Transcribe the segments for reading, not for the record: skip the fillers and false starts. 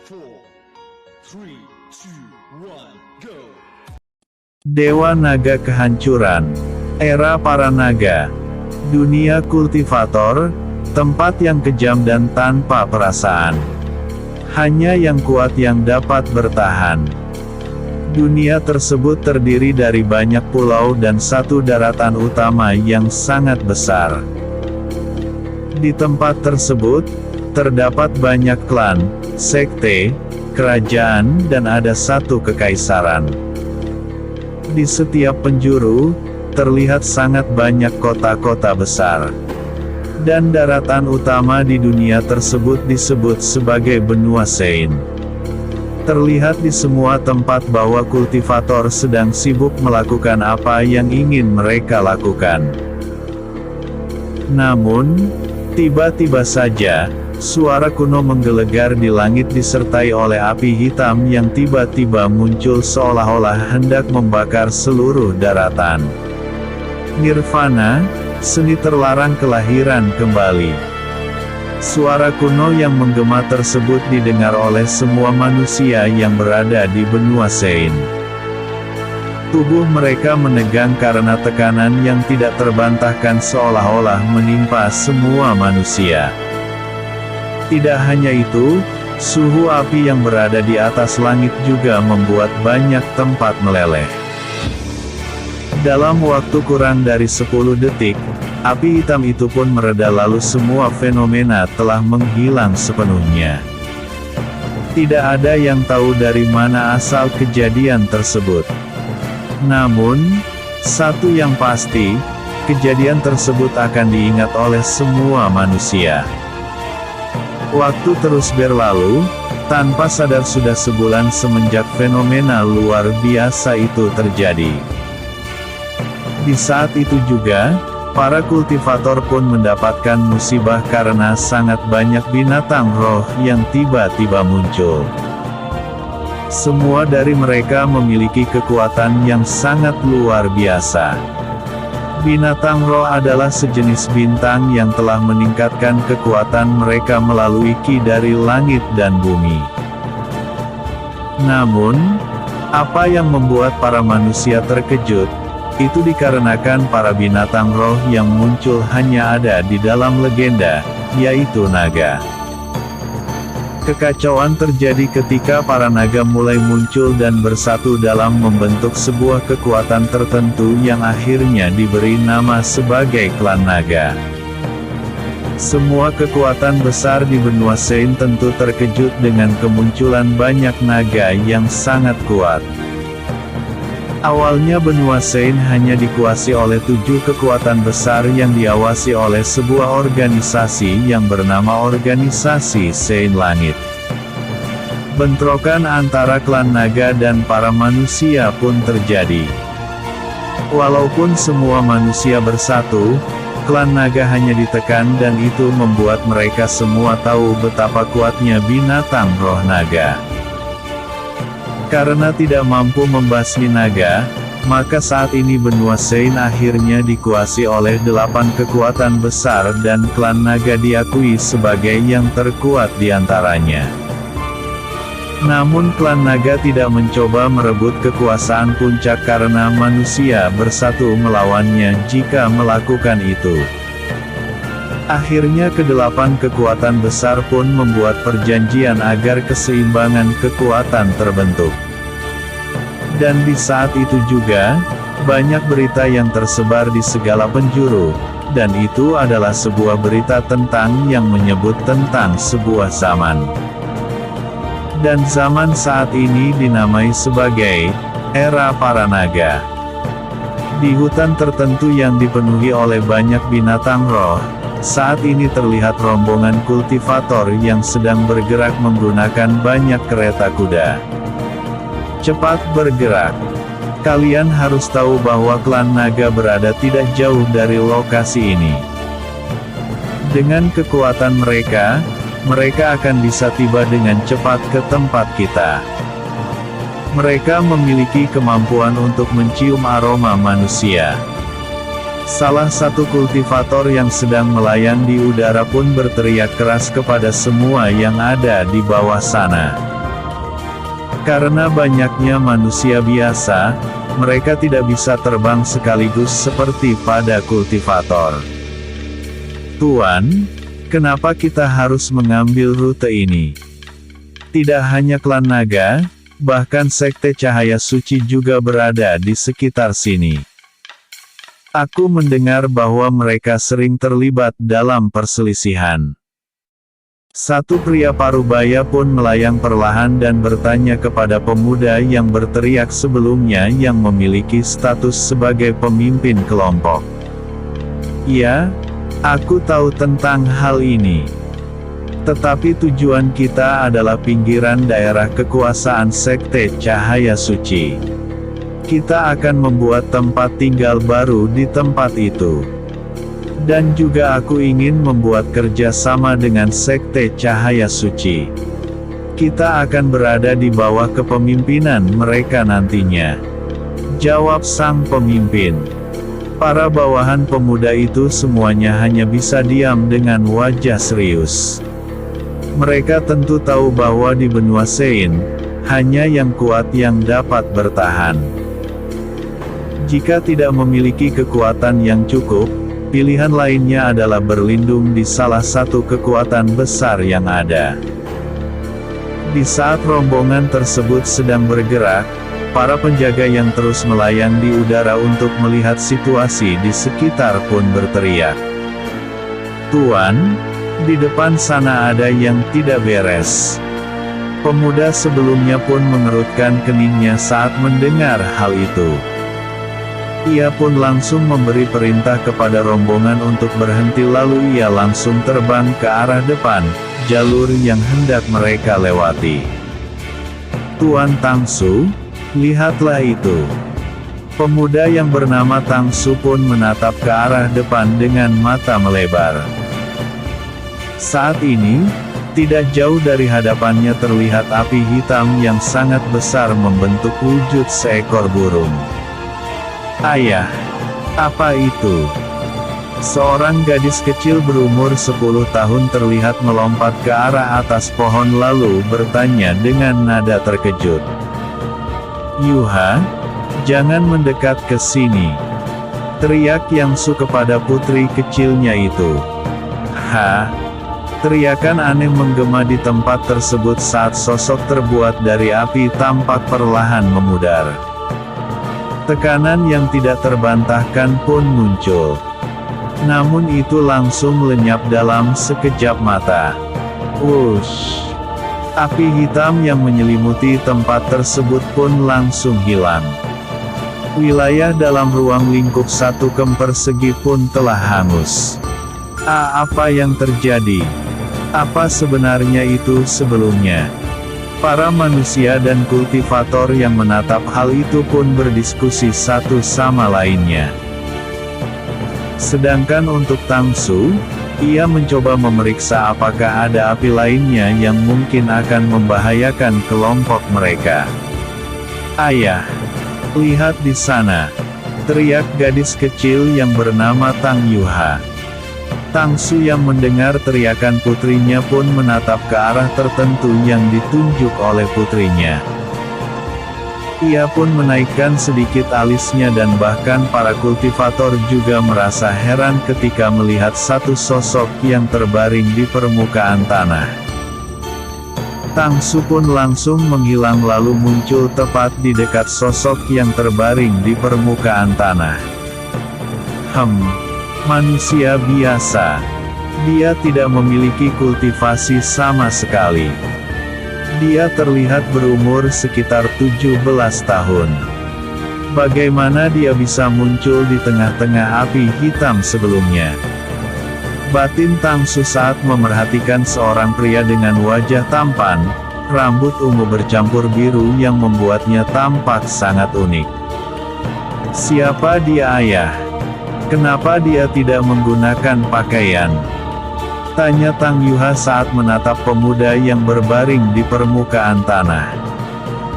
4, 3, 2, 1, go! Dewa Naga Kehancuran. Era para naga. Dunia kultivator, tempat yang kejam dan tanpa perasaan. Hanya yang kuat yang dapat bertahan. Dunia tersebut terdiri dari banyak pulau dan satu daratan utama yang sangat besar. Di tempat tersebut, terdapat banyak klan, sekte, kerajaan dan ada satu kekaisaran. Di setiap penjuru, terlihat sangat banyak kota-kota besar. Dan daratan utama di dunia tersebut disebut sebagai benua Sein. Terlihat di semua tempat bahwa kultivator sedang sibuk melakukan apa yang ingin mereka lakukan. Namun, tiba-tiba saja, suara kuno menggelegar di langit disertai oleh api hitam yang tiba-tiba muncul seolah-olah hendak membakar seluruh daratan. Nirvana, seni terlarang kelahiran kembali. Suara kuno yang menggema tersebut didengar oleh semua manusia yang berada di benua Sein. Tubuh mereka menegang karena tekanan yang tidak terbantahkan seolah-olah menimpa semua manusia. Tidak hanya itu, suhu api yang berada di atas langit juga membuat banyak tempat meleleh. Dalam waktu kurang dari 10 detik, api hitam itu pun mereda lalu semua fenomena telah menghilang sepenuhnya. Tidak ada yang tahu dari mana asal kejadian tersebut. Namun, satu yang pasti, kejadian tersebut akan diingat oleh semua manusia. Waktu terus berlalu, tanpa sadar sudah sebulan semenjak fenomena luar biasa itu terjadi. Di saat itu juga, para kultivator pun mendapatkan musibah karena sangat banyak binatang roh yang tiba-tiba muncul. Semua dari mereka memiliki kekuatan yang sangat luar biasa. Binatang roh adalah sejenis bintang yang telah meningkatkan kekuatan mereka melalui ki dari langit dan bumi. Namun, apa yang membuat para manusia terkejut, itu dikarenakan para binatang roh yang muncul hanya ada di dalam legenda, yaitu naga. Kekacauan terjadi ketika para naga mulai muncul dan bersatu dalam membentuk sebuah kekuatan tertentu yang akhirnya diberi nama sebagai klan naga. Semua kekuatan besar di benua Sein tentu terkejut dengan kemunculan banyak naga yang sangat kuat. Awalnya benua Sein hanya dikuasai oleh 7 kekuatan besar yang diawasi oleh sebuah organisasi yang bernama Organisasi Sein Langit. Bentrokan antara klan naga dan para manusia pun terjadi. Walaupun semua manusia bersatu, klan naga hanya ditekan dan itu membuat mereka semua tahu betapa kuatnya binatang roh naga. Karena tidak mampu membasmi naga, maka saat ini benua Sein akhirnya dikuasai oleh 8 kekuatan besar dan klan naga diakui sebagai yang terkuat di antaranya. Namun klan naga tidak mencoba merebut kekuasaan puncak karena manusia bersatu melawannya jika melakukan itu. Akhirnya ke-8 kekuatan besar pun membuat perjanjian agar keseimbangan kekuatan terbentuk. Dan di saat itu juga, banyak berita yang tersebar di segala penjuru, dan itu adalah sebuah berita tentang yang menyebut tentang sebuah zaman. Dan zaman saat ini dinamai sebagai era para naga. Di hutan tertentu yang dipenuhi oleh banyak binatang roh, saat ini terlihat rombongan kultivator yang sedang bergerak menggunakan banyak kereta kuda. Cepat bergerak. Kalian harus tahu bahwa klan naga berada tidak jauh dari lokasi ini. Dengan kekuatan mereka akan bisa tiba dengan cepat ke tempat kita. Mereka memiliki kemampuan untuk mencium aroma manusia. Salah satu kultivator yang sedang melayang di udara pun berteriak keras kepada semua yang ada di bawah sana. Karena banyaknya manusia biasa, mereka tidak bisa terbang sekaligus seperti pada kultivator. Tuan, kenapa kita harus mengambil rute ini? Tidak hanya klan naga, bahkan sekte cahaya suci juga berada di sekitar sini. Aku mendengar bahwa mereka sering terlibat dalam perselisihan. Satu pria parubaya pun melayang perlahan dan bertanya kepada pemuda yang berteriak sebelumnya yang memiliki status sebagai pemimpin kelompok. Ya, aku tahu tentang hal ini. Tetapi tujuan kita adalah pinggiran daerah kekuasaan sekte cahaya suci. Kita akan membuat tempat tinggal baru di tempat itu. Dan juga aku ingin membuat kerja sama dengan sekte cahaya suci. Kita akan berada di bawah kepemimpinan mereka nantinya. Jawab sang pemimpin. Para bawahan pemuda itu semuanya hanya bisa diam dengan wajah serius. Mereka tentu tahu bahwa di benua Sein, hanya yang kuat yang dapat bertahan. Jika tidak memiliki kekuatan yang cukup, pilihan lainnya adalah berlindung di salah satu kekuatan besar yang ada. Di saat rombongan tersebut sedang bergerak, para penjaga yang terus melayang di udara untuk melihat situasi di sekitar pun berteriak. Tuan, di depan sana ada yang tidak beres. Pemuda sebelumnya pun mengerutkan keningnya saat mendengar hal itu. Ia pun langsung memberi perintah kepada rombongan untuk berhenti lalu ia langsung terbang ke arah depan, jalur yang hendak mereka lewati. Tuan Tangsu, lihatlah itu. Pemuda yang bernama Tangsu pun menatap ke arah depan dengan mata melebar. Saat ini, tidak jauh dari hadapannya terlihat api hitam yang sangat besar membentuk wujud seekor burung. Ayah, apa itu? Seorang gadis kecil berumur 10 tahun terlihat melompat ke arah atas pohon lalu bertanya dengan nada terkejut. Yuha, jangan mendekat ke sini. Teriak Yangsu kepada putri kecilnya itu. Ha! Teriakan aneh menggema di tempat tersebut saat sosok terbuat dari api tampak perlahan memudar. Tekanan yang tidak terbantahkan pun muncul. Namun itu langsung lenyap dalam sekejap mata. Wush! Api hitam yang menyelimuti tempat tersebut pun langsung hilang. Wilayah dalam ruang lingkup 1 kemper segi pun telah hangus. Apa yang terjadi? Apa sebenarnya itu sebelumnya? Para manusia dan kultivator yang menatap hal itu pun berdiskusi satu sama lainnya. Sedangkan untuk Tangsu, ia mencoba memeriksa apakah ada api lainnya yang mungkin akan membahayakan kelompok mereka. Ayah, lihat di sana, teriak gadis kecil yang bernama Tang Yuha. Tangsu yang mendengar teriakan putrinya pun menatap ke arah tertentu yang ditunjuk oleh putrinya. Ia pun menaikkan sedikit alisnya dan bahkan para kultivator juga merasa heran ketika melihat satu sosok yang terbaring di permukaan tanah. Tangsu pun langsung menghilang lalu muncul tepat di dekat sosok yang terbaring di permukaan tanah. Manusia biasa. Dia tidak memiliki kultivasi sama sekali. Dia terlihat berumur sekitar 17 tahun. Bagaimana dia bisa muncul di tengah-tengah api hitam sebelumnya? Batin Tangsu saat memerhatikan seorang pria dengan wajah tampan, rambut ungu bercampur biru yang membuatnya tampak sangat unik. Siapa dia, ayah? Kenapa dia tidak menggunakan pakaian? Tanya Tang Yuha saat menatap pemuda yang berbaring di permukaan tanah.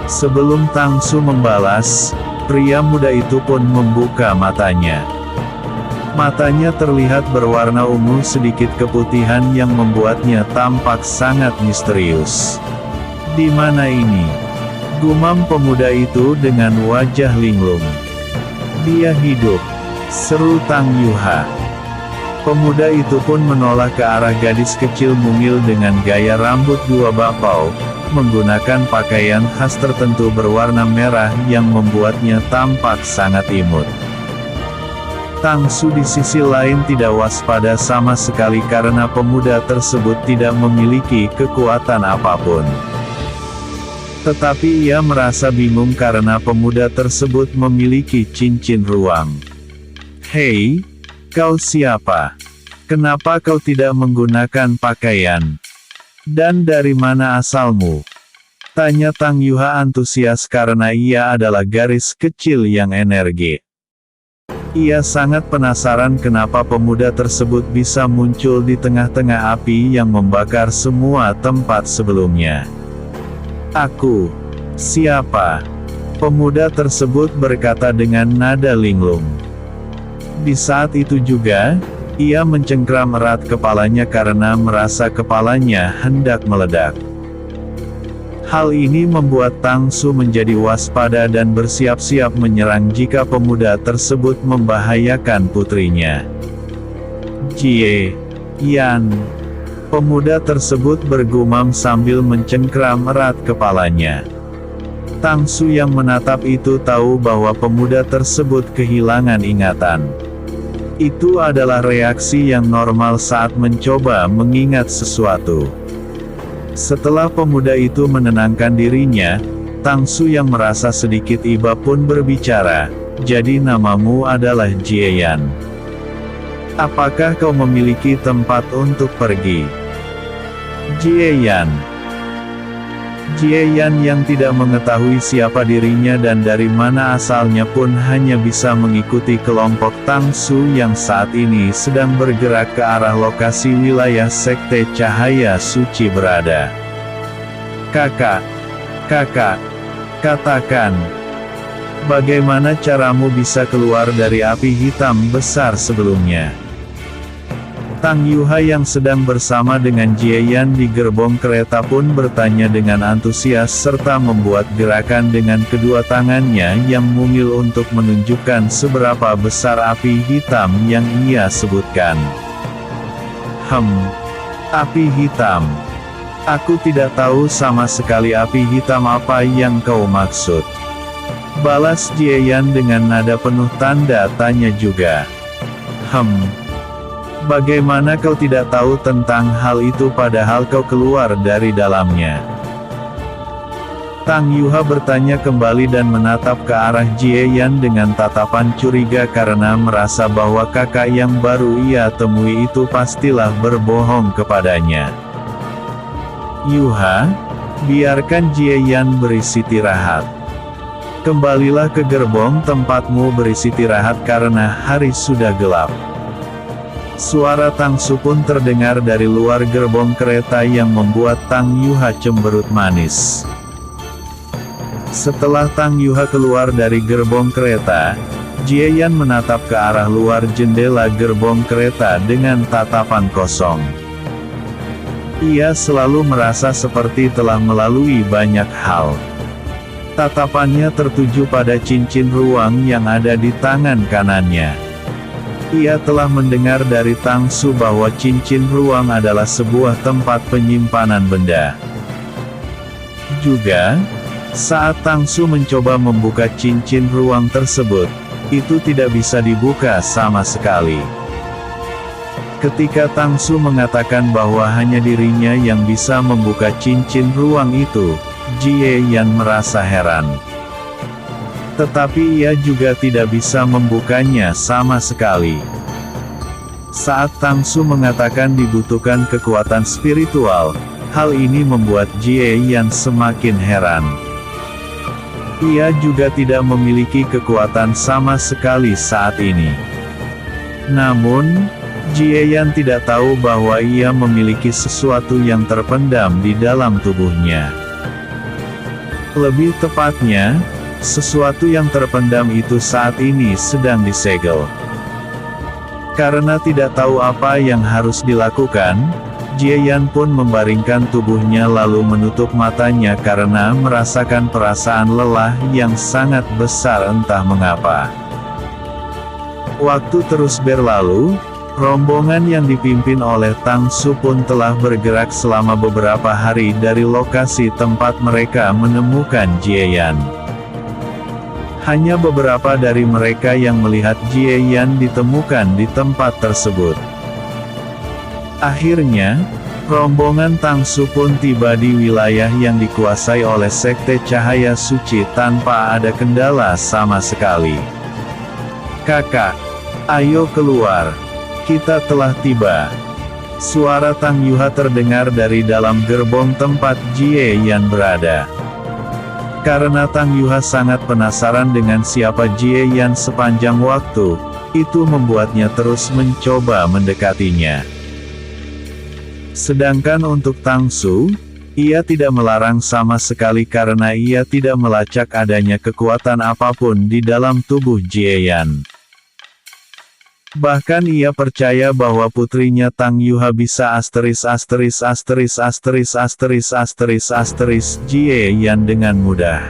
Sebelum Tangsu membalas, pria muda itu pun membuka matanya. Matanya terlihat berwarna ungu sedikit keputihan yang membuatnya tampak sangat misterius. Di mana ini? Gumam pemuda itu dengan wajah linglung. Dia hidup, seru Tang Yuha. Pemuda itu pun menoleh ke arah gadis kecil mungil dengan gaya rambut dua bakpao, menggunakan pakaian khas tertentu berwarna merah yang membuatnya tampak sangat imut. Tang Su di sisi lain tidak waspada sama sekali karena pemuda tersebut tidak memiliki kekuatan apapun. Tetapi ia merasa bingung karena pemuda tersebut memiliki cincin ruang. "Hei, kau siapa? Kenapa kau tidak menggunakan pakaian? Dan dari mana asalmu?" tanya Tang Yuha antusias karena ia adalah garis kecil yang energi. Ia sangat penasaran kenapa pemuda tersebut bisa muncul di tengah-tengah api yang membakar semua tempat sebelumnya. "Aku. Siapa?" pemuda tersebut berkata dengan nada linglung. Di saat itu juga, ia mencengkram erat kepalanya karena merasa kepalanya hendak meledak. Hal ini membuat Tang Su menjadi waspada dan bersiap-siap menyerang jika pemuda tersebut membahayakan putrinya. "Jie Yan," pemuda tersebut bergumam sambil mencengkram erat kepalanya. Tang Su yang menatap itu tahu bahwa pemuda tersebut kehilangan ingatan. Itu adalah reaksi yang normal saat mencoba mengingat sesuatu. Setelah pemuda itu menenangkan dirinya, Tang Su yang merasa sedikit iba pun berbicara, "Jadi namamu adalah Jie Yan. Apakah kau memiliki tempat untuk pergi?" Jie Yan yang tidak mengetahui siapa dirinya dan dari mana asalnya pun hanya bisa mengikuti kelompok Tang Su yang saat ini sedang bergerak ke arah lokasi wilayah Sekte Cahaya Suci berada. Kakak, katakan, bagaimana caramu bisa keluar dari api hitam besar sebelumnya?" Tang Yuha yang sedang bersama dengan Jie Yan di gerbong kereta pun bertanya dengan antusias serta membuat gerakan dengan kedua tangannya yang mungil untuk menunjukkan seberapa besar api hitam yang ia sebutkan. Api hitam. Aku tidak tahu sama sekali api hitam apa yang kau maksud." balas Jie Yan dengan nada penuh tanda tanya juga. Bagaimana kau tidak tahu tentang hal itu padahal kau keluar dari dalamnya?" Tang Yuha bertanya kembali dan menatap ke arah Jie Yan dengan tatapan curiga karena merasa bahwa kakak yang baru ia temui itu pastilah berbohong kepadanya. "Yuha, biarkan Jie Yan beristirahat. Kembalilah ke gerbong tempatmu beristirahat karena hari sudah gelap." Suara Tang Su pun terdengar dari luar gerbong kereta yang membuat Tang Yuha cemberut manis. Setelah Tang Yuha keluar dari gerbong kereta, Jie Yan menatap ke arah luar jendela gerbong kereta dengan tatapan kosong. Ia selalu merasa seperti telah melalui banyak hal. Tatapannya tertuju pada cincin ruang yang ada di tangan kanannya. Ia telah mendengar dari Tang Su bahwa cincin ruang adalah sebuah tempat penyimpanan benda. Juga, saat Tang Su mencoba membuka cincin ruang tersebut, itu tidak bisa dibuka sama sekali. Ketika Tang Su mengatakan bahwa hanya dirinya yang bisa membuka cincin ruang itu, Jie Yan merasa heran. Tetapi ia juga tidak bisa membukanya sama sekali. Saat Tang Su mengatakan dibutuhkan kekuatan spiritual, hal ini membuat Jie Yan semakin heran. Ia juga tidak memiliki kekuatan sama sekali saat ini. Namun, Jie Yan tidak tahu bahwa ia memiliki sesuatu yang terpendam di dalam tubuhnya. Lebih tepatnya, sesuatu yang terpendam itu saat ini sedang disegel. Karena tidak tahu apa yang harus dilakukan, Jieyan pun membaringkan tubuhnya lalu menutup matanya karena merasakan perasaan lelah yang sangat besar entah mengapa. Waktu terus berlalu, rombongan yang dipimpin oleh Tang Su pun telah bergerak selama beberapa hari dari lokasi tempat mereka menemukan Jieyan. Hanya beberapa dari mereka yang melihat Jieyan ditemukan di tempat tersebut. Akhirnya, rombongan Tang Su pun tiba di wilayah yang dikuasai oleh Sekte Cahaya Suci tanpa ada kendala sama sekali. "Kakak, ayo keluar. Kita telah tiba." Suara Tang Yuha terdengar dari dalam gerbong tempat Jieyan berada. Karena Tang Yuha sangat penasaran dengan siapa Jieyan sepanjang waktu, itu membuatnya terus mencoba mendekatinya. Sedangkan untuk Tang Su, ia tidak melarang sama sekali karena ia tidak melacak adanya kekuatan apapun di dalam tubuh Jieyan. Bahkan ia percaya bahwa putrinya Tang Yuha bisa Jieyan dengan mudah.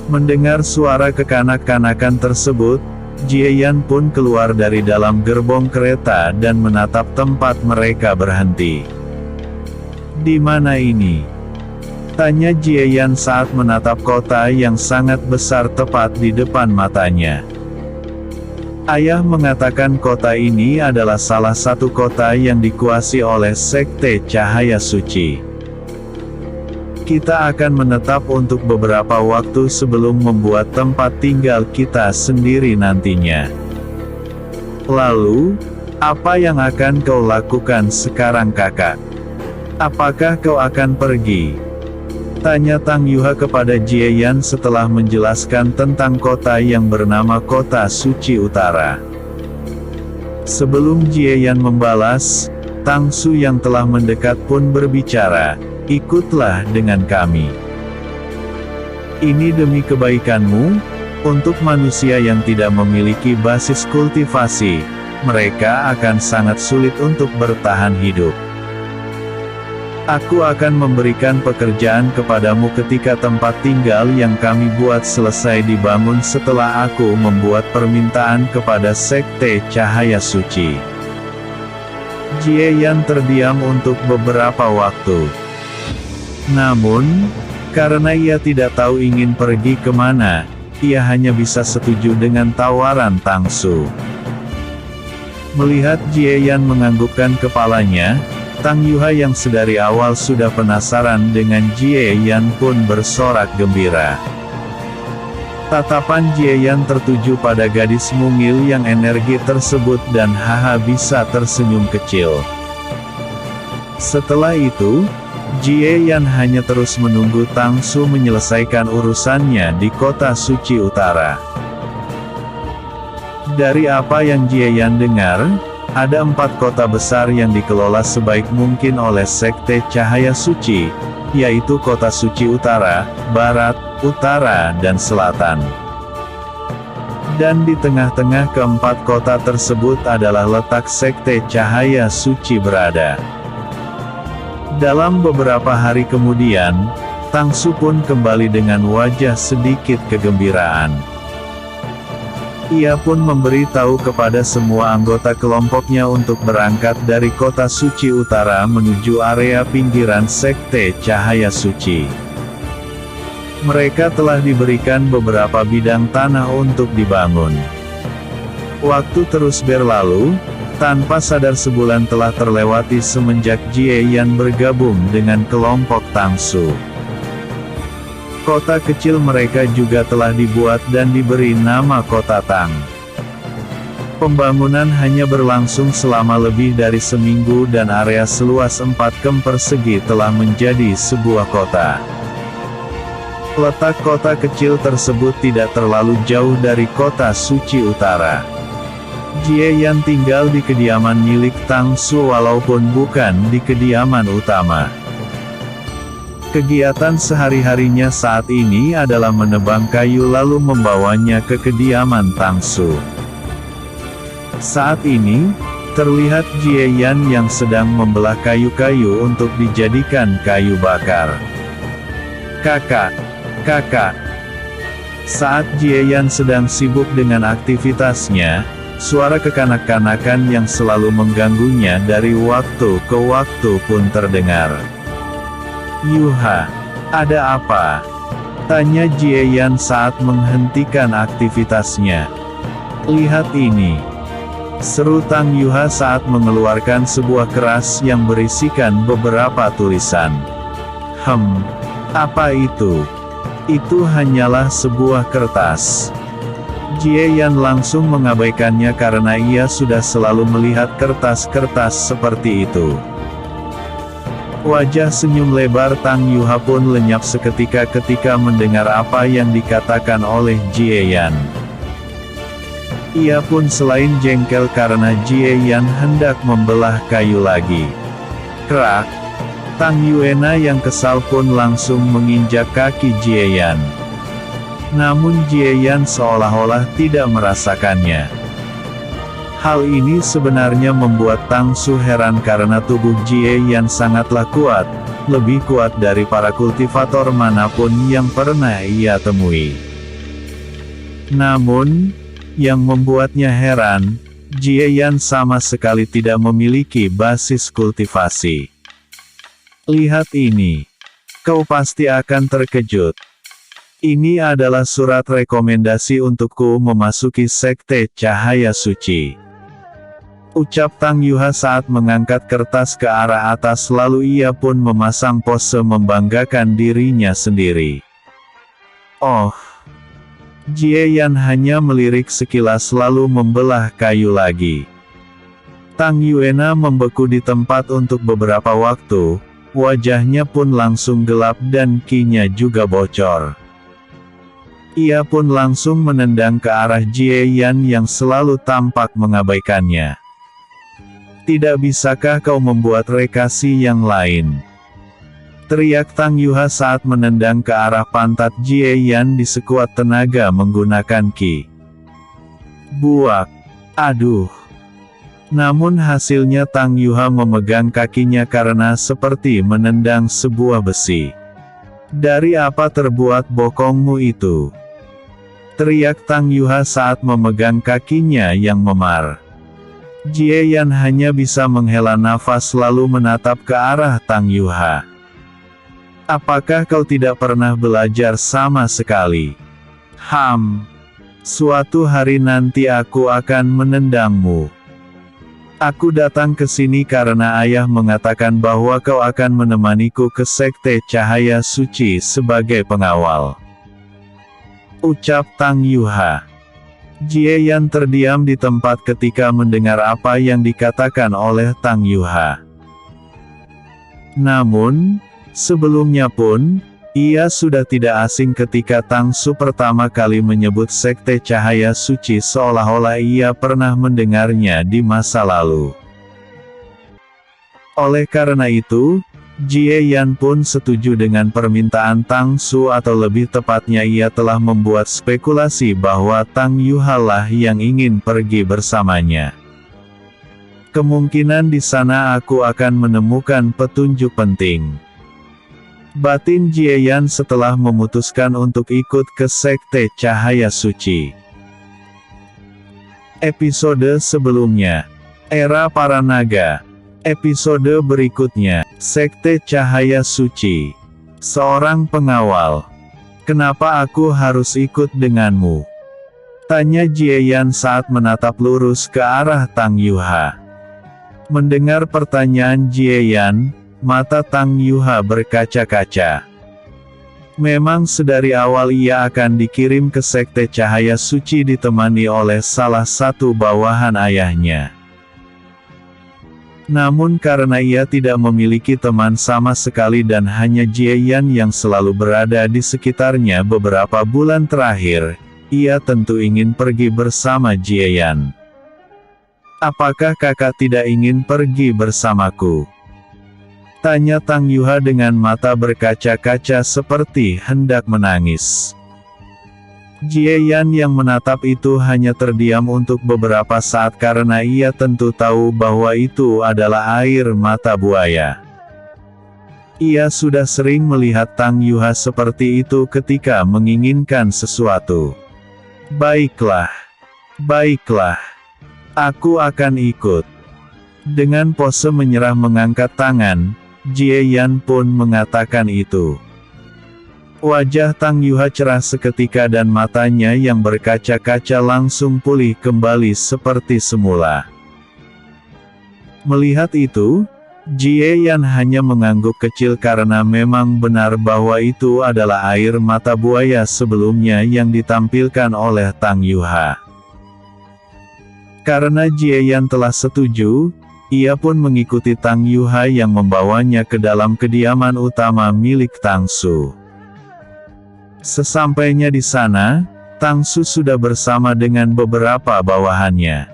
Mendengar suara kekanak-kanakan tersebut, Jieyan pun keluar dari dalam gerbong kereta dan menatap tempat mereka berhenti. "Di mana ini?" tanya Jieyan saat menatap kota yang sangat besar tepat di depan matanya. Ayah mengatakan kota ini adalah salah satu kota yang dikuasai oleh Sekte Cahaya Suci. Kita akan menetap untuk beberapa waktu sebelum membuat tempat tinggal kita sendiri nantinya. Lalu, apa yang akan kau lakukan sekarang kakak? Apakah kau akan pergi? Tanya Tang Yuha kepada Jieyan setelah menjelaskan tentang kota yang bernama Kota Suci Utara. Sebelum Jieyan membalas, Tang Su yang telah mendekat pun berbicara, "Ikutlah dengan kami. Ini demi kebaikanmu, untuk manusia yang tidak memiliki basis kultivasi, mereka akan sangat sulit untuk bertahan hidup. Aku akan memberikan pekerjaan kepadamu ketika tempat tinggal yang kami buat selesai dibangun setelah aku membuat permintaan kepada Sekte Cahaya Suci." Jieyan terdiam untuk beberapa waktu. Namun, karena ia tidak tahu ingin pergi kemana, ia hanya bisa setuju dengan tawaran Tang Su. Melihat Jieyan menganggukkan kepalanya, Tang Yuha yang sedari awal sudah penasaran dengan Jieyan pun bersorak gembira. Tatapan Jieyan tertuju pada gadis mungil yang energi tersebut dan haha bisa tersenyum kecil. Setelah itu, Jieyan hanya terus menunggu Tang Su menyelesaikan urusannya di Kota Suci Utara. Dari apa yang Jieyan dengar, ada 4 kota besar yang dikelola sebaik mungkin oleh Sekte Cahaya Suci, yaitu Kota Suci Utara, Barat, Utara dan Selatan. Dan di tengah-tengah keempat kota tersebut adalah letak Sekte Cahaya Suci berada. Dalam beberapa hari kemudian, Tang Su pun kembali dengan wajah sedikit kegembiraan. Ia pun memberitahu kepada semua anggota kelompoknya untuk berangkat dari Kota Suci Utara menuju area pinggiran Sekte Cahaya Suci. Mereka telah diberikan beberapa bidang tanah untuk dibangun. Waktu terus berlalu, tanpa sadar sebulan telah terlewati semenjak Jieyan bergabung dengan kelompok Tang Su. Kota kecil mereka juga telah dibuat dan diberi nama Kota Tang. Pembangunan hanya berlangsung selama lebih dari seminggu dan area seluas 4 km persegi telah menjadi sebuah kota. Letak kota kecil tersebut tidak terlalu jauh dari Kota Suci Utara. Jieyan tinggal di kediaman milik Tang Su walaupun bukan di kediaman utama. Kegiatan sehari-harinya saat ini adalah menebang kayu lalu membawanya ke kediaman Tang Su. Saat ini, Terlihat Jie Yan yang sedang membelah kayu-kayu untuk dijadikan kayu bakar. Kakak. Saat Jie Yan sedang sibuk dengan aktivitasnya, suara kekanak-kanakan yang selalu mengganggunya dari waktu ke waktu pun terdengar. "Yuha, ada apa?" tanya Jie Yan saat menghentikan aktivitasnya. "Lihat ini," seru Tang Yuha saat mengeluarkan sebuah keras yang berisikan beberapa tulisan. Apa itu?" "Itu hanyalah sebuah kertas." Jie Yan langsung mengabaikannya karena ia sudah selalu melihat kertas-kertas seperti itu. Wajah senyum lebar Tang Yuha pun lenyap seketika ketika mendengar apa yang dikatakan oleh Jie Yan. Ia pun selain jengkel karena Jie Yan hendak membelah kayu lagi. Krak! Tang Yuena yang kesal pun langsung menginjak kaki Jie Yan. Namun Jie Yan seolah-olah tidak merasakannya. Hal ini sebenarnya membuat Tang Su heran karena tubuh Jie Yan sangatlah kuat, lebih kuat dari para kultivator manapun yang pernah ia temui. Namun, yang membuatnya heran, Jie Yan sama sekali tidak memiliki basis kultivasi. "Lihat ini. Kau pasti akan terkejut. Ini adalah surat rekomendasi untukku memasuki Sekte Cahaya Suci," ucap Tang Yuha saat mengangkat kertas ke arah atas lalu ia pun memasang pose membanggakan dirinya sendiri. "Oh." Jie Yan hanya melirik sekilas lalu membelah kayu lagi. Tang Yuena membeku di tempat untuk beberapa waktu, wajahnya pun langsung gelap dan kinya juga bocor. Ia pun langsung menendang ke arah Jie Yan yang selalu tampak mengabaikannya. "Tidak bisakah kau membuat rekasi yang lain?" teriak Tang Yuha saat menendang ke arah pantat Jie Yan di sekuat tenaga menggunakan ki. Buak! Aduh! Namun hasilnya Tang Yuha memegang kakinya karena seperti menendang sebuah besi. "Dari apa terbuat bokongmu itu?" teriak Tang Yuha saat memegang kakinya yang memar. Jie Yan hanya bisa menghela nafas lalu menatap ke arah Tang Yuha. "Apakah kau tidak pernah belajar sama sekali? Suatu hari nanti aku akan menendangmu. Aku datang ke sini karena ayah mengatakan bahwa kau akan menemaniku ke Sekte Cahaya Suci sebagai pengawal," ucap Tang Yuha. Jie Yan terdiam di tempat ketika mendengar apa yang dikatakan oleh Tang Yuha. Namun, sebelumnya pun, ia sudah tidak asing ketika Tang Su pertama kali menyebut Sekte Cahaya Suci seolah-olah ia pernah mendengarnya di masa lalu. Oleh karena itu, Jie Yan pun setuju dengan permintaan Tang Su atau lebih tepatnya ia telah membuat spekulasi bahwa Tang Yuha lah yang ingin pergi bersamanya. "Kemungkinan di sana aku akan menemukan petunjuk penting," batin Jie Yan setelah memutuskan untuk ikut ke Sekte Cahaya Suci. Episode sebelumnya, Era Para Naga. Episode berikutnya, Sekte Cahaya Suci. Seorang pengawal. "Kenapa aku harus ikut denganmu?" tanya Jie Yan saat menatap lurus ke arah Tang Yuha. Mendengar pertanyaan Jie Yan, mata Tang Yuha berkaca-kaca. Memang sedari awal ia akan dikirim ke Sekte Cahaya Suci ditemani oleh salah satu bawahan ayahnya. Namun karena ia tidak memiliki teman sama sekali dan hanya Jie Yan yang selalu berada di sekitarnya beberapa bulan terakhir, ia tentu ingin pergi bersama Jie Yan. "Apakah kakak tidak ingin pergi bersamaku?" tanya Tang Yuha dengan mata berkaca-kaca seperti hendak menangis. Jie Yan yang menatap itu hanya terdiam untuk beberapa saat karena ia tentu tahu bahwa itu adalah air mata buaya. Ia sudah sering melihat Tang Yuha seperti itu ketika menginginkan sesuatu. Baiklah. Baiklah. Aku akan ikut. Dengan pose menyerah mengangkat tangan, Jie Yan pun mengatakan itu. Wajah Tang Yuha cerah seketika dan matanya yang berkaca-kaca langsung pulih kembali seperti semula. Melihat itu, Jie Yan hanya mengangguk kecil karena memang benar bahwa itu adalah air mata buaya sebelumnya yang ditampilkan oleh Tang Yuha. Karena Jie Yan telah setuju, ia pun mengikuti Tang Yuha yang membawanya ke dalam kediaman utama milik Tang Su. Sesampainya di sana, Tang Su sudah bersama dengan beberapa bawahannya.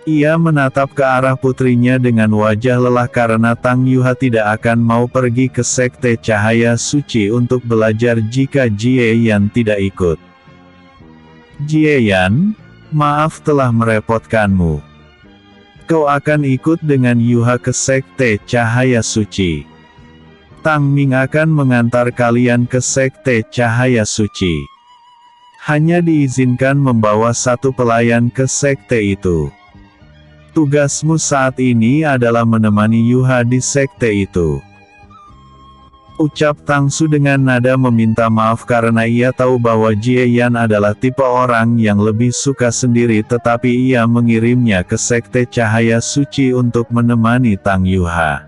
Ia menatap ke arah putrinya dengan wajah lelah karena Tang Yuha tidak akan mau pergi ke Sekte Cahaya Suci untuk belajar jika Jie Yan tidak ikut. Jie Yan, maaf telah merepotkanmu. Kau akan ikut dengan Yuha ke Sekte Cahaya Suci. Tang Ming akan mengantar kalian ke Sekte Cahaya Suci. Hanya diizinkan membawa satu pelayan ke sekte itu. Tugasmu saat ini adalah menemani Yuha di sekte itu. Ucap Tang Su dengan nada meminta maaf karena ia tahu bahwa Jie Yan adalah tipe orang yang lebih suka sendiri tetapi ia mengirimnya ke Sekte Cahaya Suci untuk menemani Tang Yuha.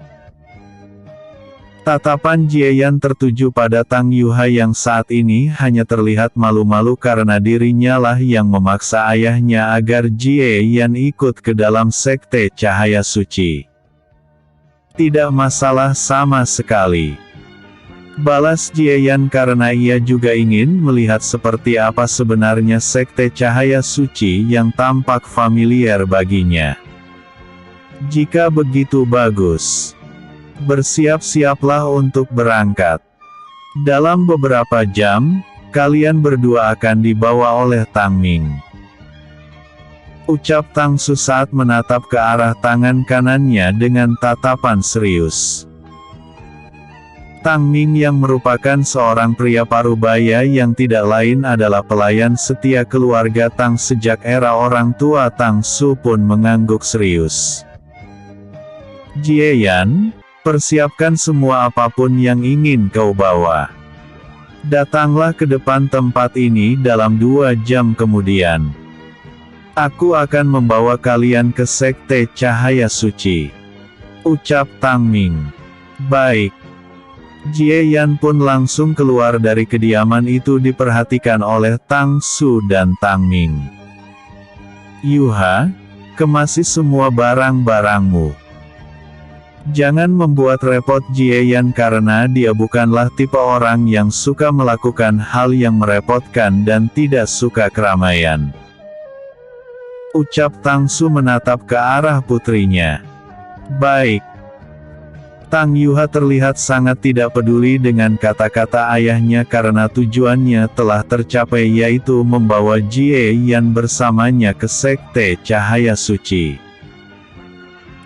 Tatapan Jie Yan tertuju pada Tang Yuha yang saat ini hanya terlihat malu-malu karena dirinya lah yang memaksa ayahnya agar Jie Yan ikut ke dalam Sekte Cahaya Suci. Tidak masalah sama sekali. Balas Jie Yan karena ia juga ingin melihat seperti apa sebenarnya Sekte Cahaya Suci yang tampak familiar baginya. Jika begitu bagus. Bersiap-siaplah untuk berangkat. Dalam beberapa jam, kalian berdua akan dibawa oleh Tang Ming. Ucap Tang Su saat menatap ke arah tangan kanannya dengan tatapan serius. Tang Ming yang merupakan seorang pria parubaya yang tidak lain adalah pelayan setia keluarga Tang sejak era orang tua Tang Su pun mengangguk serius. Jie Yan, persiapkan semua apapun yang ingin kau bawa. Datanglah ke depan tempat ini dalam 2 jam kemudian. Aku akan membawa kalian ke Sekte Cahaya Suci. Ucap Tang Ming. Baik. Jie Yan pun langsung keluar dari kediaman itu diperhatikan oleh Tang Su dan Tang Ming. Yuha, kemasi semua barang-barangmu. Jangan membuat repot Jie Yan karena dia bukanlah tipe orang yang suka melakukan hal yang merepotkan dan tidak suka keramaian. Ucap Tang Su menatap ke arah putrinya. Baik. Tang Yuha terlihat sangat tidak peduli dengan kata-kata ayahnya karena tujuannya telah tercapai yaitu membawa Jie Yan bersamanya ke Sekte Cahaya Suci.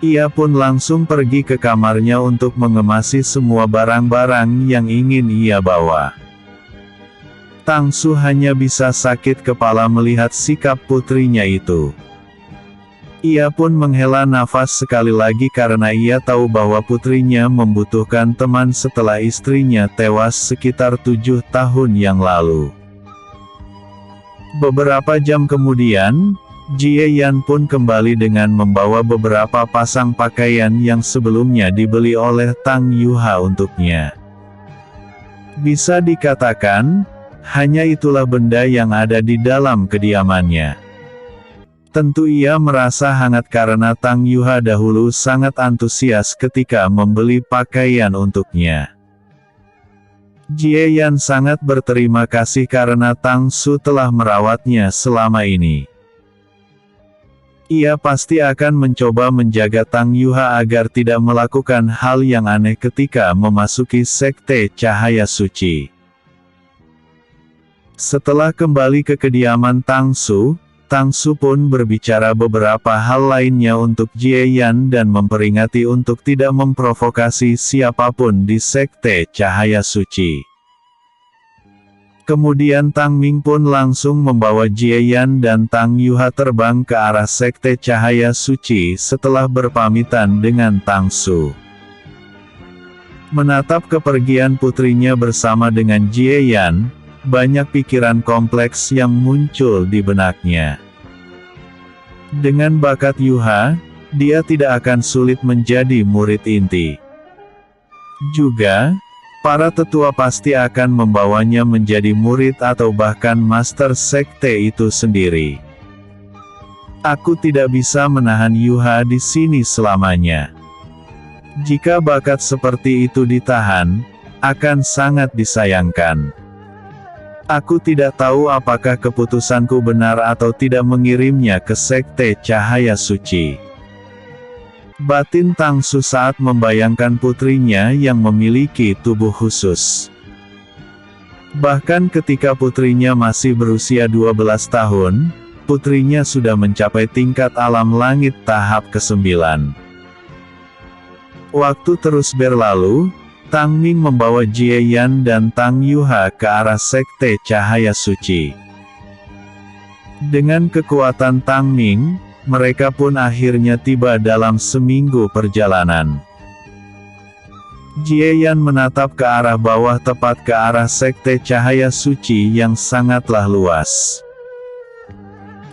Ia pun langsung pergi ke kamarnya untuk mengemasi semua barang-barang yang ingin ia bawa. Tang Su hanya bisa sakit kepala melihat sikap putrinya itu. Ia pun menghela nafas sekali lagi karena ia tahu bahwa putrinya membutuhkan teman setelah istrinya tewas sekitar 7 tahun yang lalu. Beberapa jam kemudian, Jie Yan pun kembali dengan membawa beberapa pasang pakaian yang sebelumnya dibeli oleh Tang Yuha untuknya. Bisa dikatakan, hanya itulah benda yang ada di dalam kediamannya. Tentu ia merasa hangat karena Tang Yuha dahulu sangat antusias ketika membeli pakaian untuknya. Jie Yan sangat berterima kasih karena Tang Su telah merawatnya selama ini. Ia pasti akan mencoba menjaga Tang Yuha agar tidak melakukan hal yang aneh ketika memasuki Sekte Cahaya Suci. Setelah kembali ke kediaman Tang Su pun berbicara beberapa hal lainnya untuk Jie Yan dan memperingati untuk tidak memprovokasi siapapun di Sekte Cahaya Suci. Kemudian Tang Ming pun langsung membawa Jie Yan dan Tang Yuha terbang ke arah Sekte Cahaya Suci setelah berpamitan dengan Tang Su. Menatap kepergian putrinya bersama dengan Jie Yan, banyak pikiran kompleks yang muncul di benaknya. Dengan bakat Yuha, dia tidak akan sulit menjadi murid inti. Juga, para tetua pasti akan membawanya menjadi murid atau bahkan master sekte itu sendiri. Aku tidak bisa menahan Yuha di sini selamanya. Jika bakat seperti itu ditahan, akan sangat disayangkan. Aku tidak tahu apakah keputusanku benar atau tidak mengirimnya ke Sekte Cahaya Suci. Batin Tang Su saat membayangkan putrinya yang memiliki tubuh khusus. Bahkan ketika putrinya masih berusia 12 tahun, putrinya sudah mencapai tingkat alam langit tahap ke-9. Waktu terus berlalu, Tang Ming membawa Jie Yan dan Tang Yuha ke arah Sekte Cahaya Suci. Dengan kekuatan Tang Ming, mereka pun akhirnya tiba dalam seminggu perjalanan. Jie Yan menatap ke arah bawah tepat ke arah Sekte Cahaya Suci yang sangatlah luas.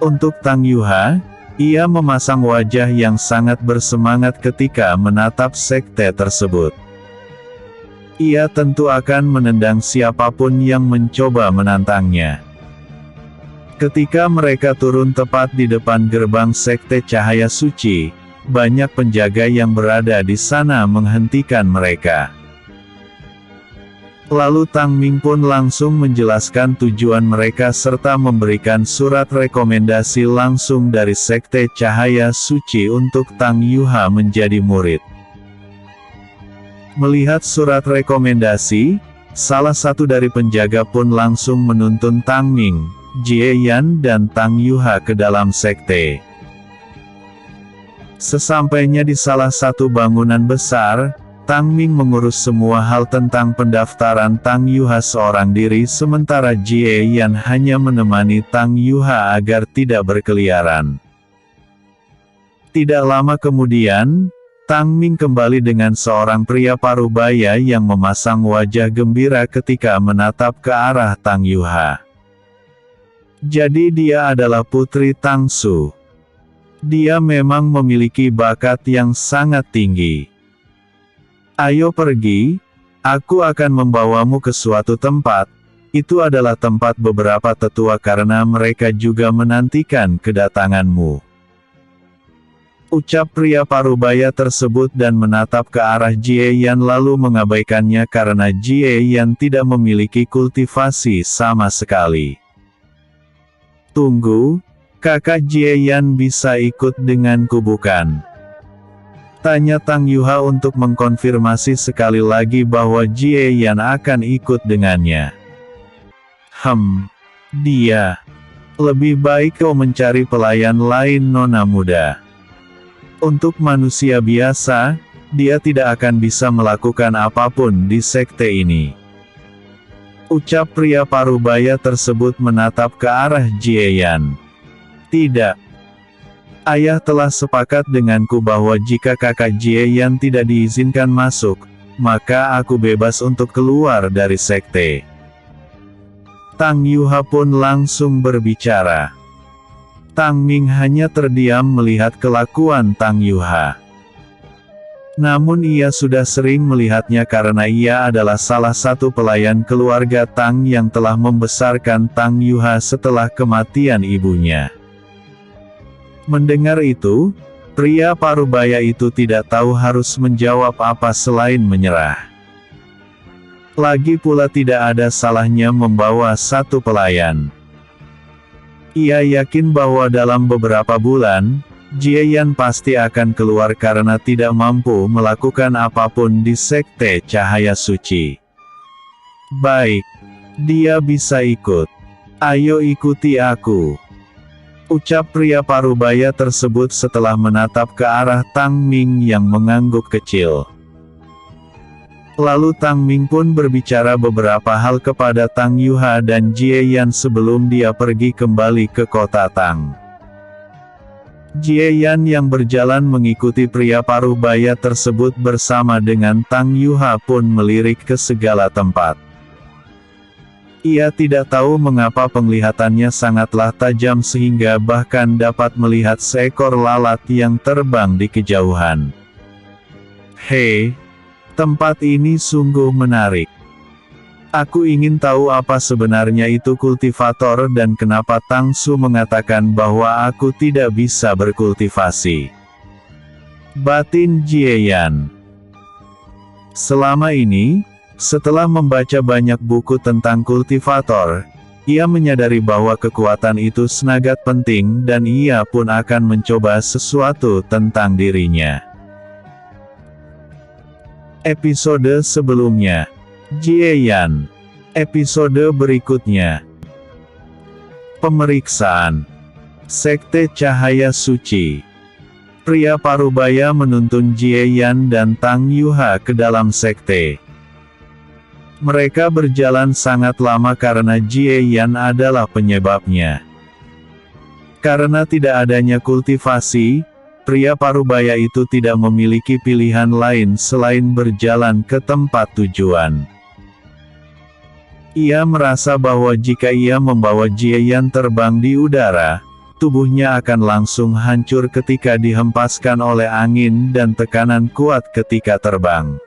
Untuk Tang Yuha, ia memasang wajah yang sangat bersemangat ketika menatap sekte tersebut. Ia tentu akan menendang siapapun yang mencoba menantangnya. Ketika mereka turun tepat di depan gerbang Sekte Cahaya Suci, banyak penjaga yang berada di sana menghentikan mereka. Lalu Tang Ming pun langsung menjelaskan tujuan mereka serta memberikan surat rekomendasi langsung dari Sekte Cahaya Suci untuk Tang Yuha menjadi murid. Melihat surat rekomendasi, salah satu dari penjaga pun langsung menuntun Tang Ming, Jie Yan dan Tang Yuha ke dalam sekte. Sesampainya di salah satu bangunan besar, Tang Ming mengurus semua hal tentang pendaftaran Tang Yuha seorang diri sementara Jie Yan hanya menemani Tang Yuha agar tidak berkeliaran. Tidak lama kemudian, Tang Ming kembali dengan seorang pria parubaya yang memasang wajah gembira ketika menatap ke arah Tang Yuha. Jadi dia adalah putri Tang Su. Dia memang memiliki bakat yang sangat tinggi. Ayo pergi, aku akan membawamu ke suatu tempat. Itu adalah tempat beberapa tetua karena mereka juga menantikan kedatanganmu. Ucap pria parubaya tersebut dan menatap ke arah Jie Yan lalu mengabaikannya karena Jie Yan tidak memiliki kultivasi sama sekali. Tunggu, kakak Jie Yan bisa ikut denganku bukan? Tanya Tang Yuha untuk mengkonfirmasi sekali lagi bahwa Jie Yan akan ikut dengannya. Dia. Lebih baik kau mencari pelayan lain nona muda. Untuk manusia biasa, dia tidak akan bisa melakukan apapun di sekte ini. Ucap pria parubaya tersebut menatap ke arah Jie Yan. Tidak. Ayah telah sepakat denganku bahwa jika kakak Jie Yan tidak diizinkan masuk, maka aku bebas untuk keluar dari sekte. Tang Yuha pun langsung berbicara. Tang Ming hanya terdiam melihat kelakuan Tang Yuha. Namun ia sudah sering melihatnya karena ia adalah salah satu pelayan keluarga Tang yang telah membesarkan Tang Yuha setelah kematian ibunya. Mendengar itu, pria parubaya itu tidak tahu harus menjawab apa selain menyerah. Lagi pula tidak ada salahnya membawa satu pelayan. Ia yakin bahwa dalam beberapa bulan, Jie Yan pasti akan keluar karena tidak mampu melakukan apapun di Sekte Cahaya Suci. Baik, dia bisa ikut. Ayo ikuti aku. Ucap pria parubaya tersebut setelah menatap ke arah Tang Ming yang mengangguk kecil. Lalu Tang Ming pun berbicara beberapa hal kepada Tang Yuha dan Jie Yan sebelum dia pergi kembali ke kota Tang. Jie Yan yang berjalan mengikuti pria parubaya tersebut bersama dengan Tang Yuha pun melirik ke segala tempat. Ia tidak tahu mengapa penglihatannya sangatlah tajam sehingga bahkan dapat melihat seekor lalat yang terbang di kejauhan. Hei, tempat ini sungguh menarik. Aku ingin tahu apa sebenarnya itu kultivator dan kenapa Tang Su mengatakan bahwa aku tidak bisa berkultivasi. Batin Jie Yan. Selama ini, setelah membaca banyak buku tentang kultivator, ia menyadari bahwa kekuatan itu sangat penting dan ia pun akan mencoba sesuatu tentang dirinya. Episode sebelumnya, Jie Yan. Episode berikutnya. Pemeriksaan. Sekte Cahaya Suci. Pria parubaya menuntun Jie Yan dan Tang Yuha ke dalam sekte. Mereka berjalan sangat lama karena Jie Yan adalah penyebabnya. Karena tidak adanya kultivasi, pria parubaya itu tidak memiliki pilihan lain selain berjalan ke tempat tujuan. Ia merasa bahwa jika ia membawa Jie Yan terbang di udara, tubuhnya akan langsung hancur ketika dihempaskan oleh angin dan tekanan kuat ketika terbang.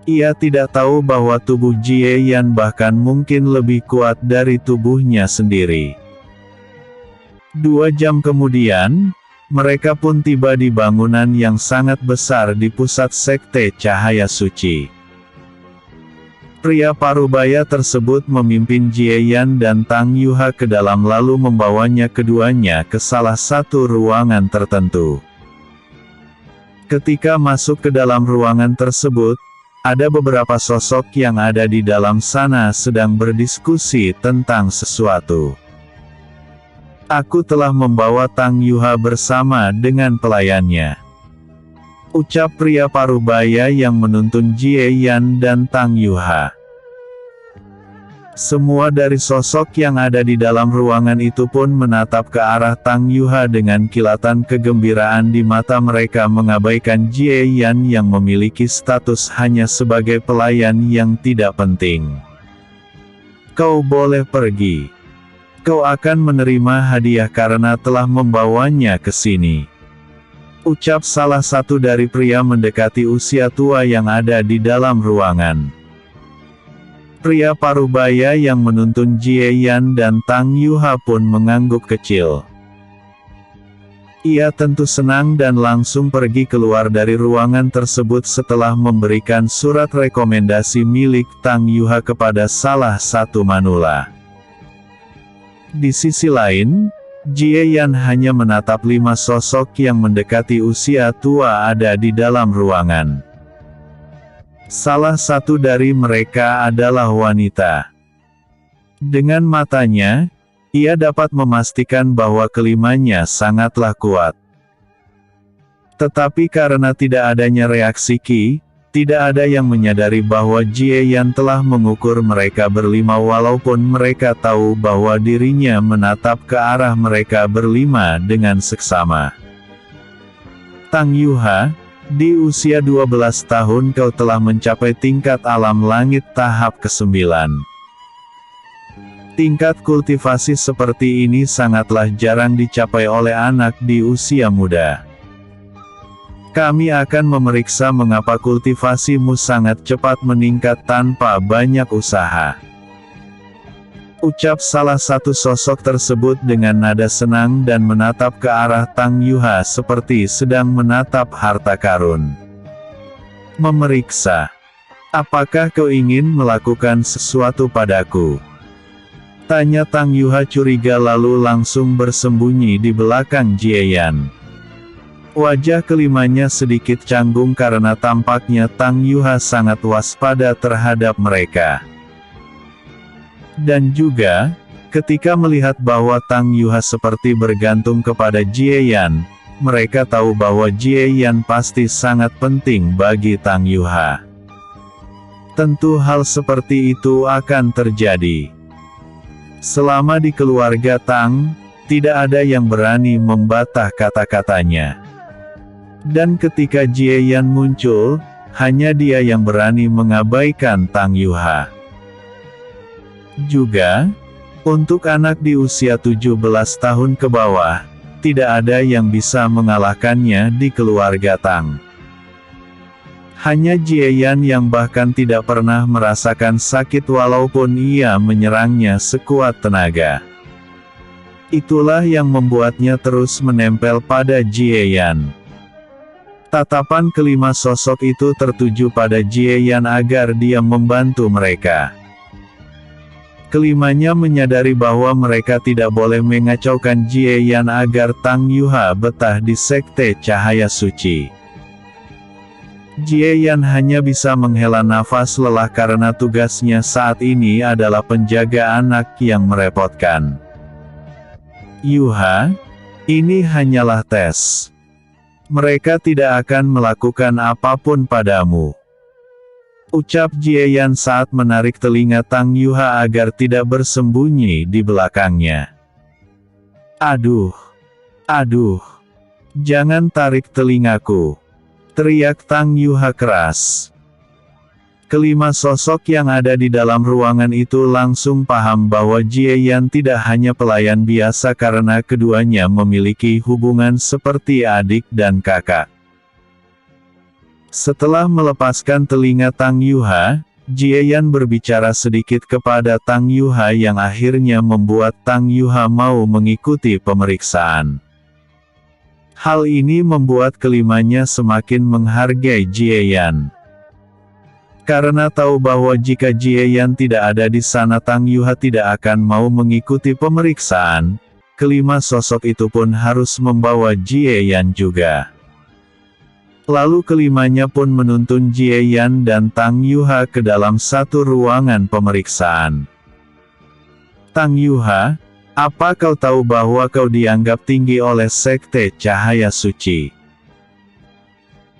Ia tidak tahu bahwa tubuh Jie Yan bahkan mungkin lebih kuat dari tubuhnya sendiri. 2 jam kemudian, mereka pun tiba di bangunan yang sangat besar di pusat sekte Cahaya Suci. Pria parubaya tersebut memimpin Jie Yan dan Tang Yuha ke dalam lalu membawanya keduanya ke salah satu ruangan tertentu. Ketika masuk ke dalam ruangan tersebut, ada beberapa sosok yang ada di dalam sana sedang berdiskusi tentang sesuatu. Aku telah membawa Tang Yuha bersama dengan pelayannya. Ucap pria parubaya yang menuntun Jie Yan dan Tang Yuha. Semua dari sosok yang ada di dalam ruangan itu pun menatap ke arah Tang Yuha dengan kilatan kegembiraan di mata mereka mengabaikan Jie Yan yang memiliki status hanya sebagai pelayan yang tidak penting. Kau boleh pergi. Kau akan menerima hadiah karena telah membawanya ke sini. Ucap salah satu dari pria mendekati usia tua yang ada di dalam ruangan. Pria parubaya yang menuntun Jie Yan dan Tang Yuha pun mengangguk kecil. Ia tentu senang dan langsung pergi keluar dari ruangan tersebut setelah memberikan surat rekomendasi milik Tang Yuha kepada salah satu manula. Di sisi lain, Jie Yan hanya menatap 5 sosok yang mendekati usia tua ada di dalam ruangan. Salah satu dari mereka adalah wanita. Dengan matanya, ia dapat memastikan bahwa kelimanya sangatlah kuat. Tetapi karena tidak adanya reaksi Qi, tidak ada yang menyadari bahwa Jie Yan telah mengukur mereka berlima walaupun mereka tahu bahwa dirinya menatap ke arah mereka berlima dengan seksama. Tang Yuha, di usia 12 tahun kau telah mencapai tingkat alam langit tahap ke-9. Tingkat kultivasi seperti ini sangatlah jarang dicapai oleh anak di usia muda. Kami akan memeriksa mengapa kultivasimu sangat cepat meningkat tanpa banyak usaha. Ucap salah satu sosok tersebut dengan nada senang dan menatap ke arah Tang Yuha seperti sedang menatap harta karun. Memeriksa. Apakah kau ingin melakukan sesuatu padaku? Tanya Tang Yuha curiga lalu langsung bersembunyi di belakang Jie Yan. Wajah kelimanya sedikit canggung karena tampaknya Tang Yuha sangat waspada terhadap mereka. Dan juga, Ketika melihat bahwa Tang Yuha seperti bergantung kepada Jie Yan, mereka tahu bahwa Jie Yan pasti sangat penting bagi Tang Yuha. Tentu hal seperti itu akan terjadi. Selama di keluarga Tang, tidak ada yang berani membantah kata-katanya. Dan ketika Jie Yan muncul, hanya dia yang berani mengabaikan Tang Yuha. Juga, untuk anak di usia 17 tahun ke bawah, tidak ada yang bisa mengalahkannya di keluarga Tang. Hanya Jie Yan yang bahkan tidak pernah merasakan sakit walaupun ia menyerangnya sekuat tenaga. Itulah yang membuatnya terus menempel pada Jie Yan. Tatapan kelima sosok itu tertuju pada Jie Yan agar dia membantu mereka. Kelimanya menyadari bahwa mereka tidak boleh mengacaukan Jie Yan agar Tang Yuha betah di Sekte Cahaya Suci. Jie Yan hanya bisa menghela nafas lelah karena tugasnya saat ini adalah penjaga anak yang merepotkan. Yuha, ini hanyalah tes. Mereka tidak akan melakukan apapun padamu. Ucap Jie Yan saat menarik telinga Tang Yuha agar tidak bersembunyi di belakangnya. Aduh. Aduh. Jangan tarik telingaku. Teriak Tang Yuha keras. Kelima sosok yang ada di dalam ruangan itu langsung paham bahwa Jie Yan tidak hanya pelayan biasa karena keduanya memiliki hubungan seperti adik dan kakak. Setelah melepaskan telinga Tang Yuha, Jie Yan berbicara sedikit kepada Tang Yuha yang akhirnya membuat Tang Yuha mau mengikuti pemeriksaan. Hal ini membuat kelimanya semakin menghargai Jie Yan. Karena tahu bahwa jika Jie Yan tidak ada di sana Tang Yuha tidak akan mau mengikuti pemeriksaan, kelima sosok itu pun harus membawa Jie Yan juga. Lalu kelimanya pun menuntun Jie Yan dan Tang Yuha ke dalam satu ruangan pemeriksaan. Tang Yuha, apa kau tahu bahwa kau dianggap tinggi oleh Sekte Cahaya Suci?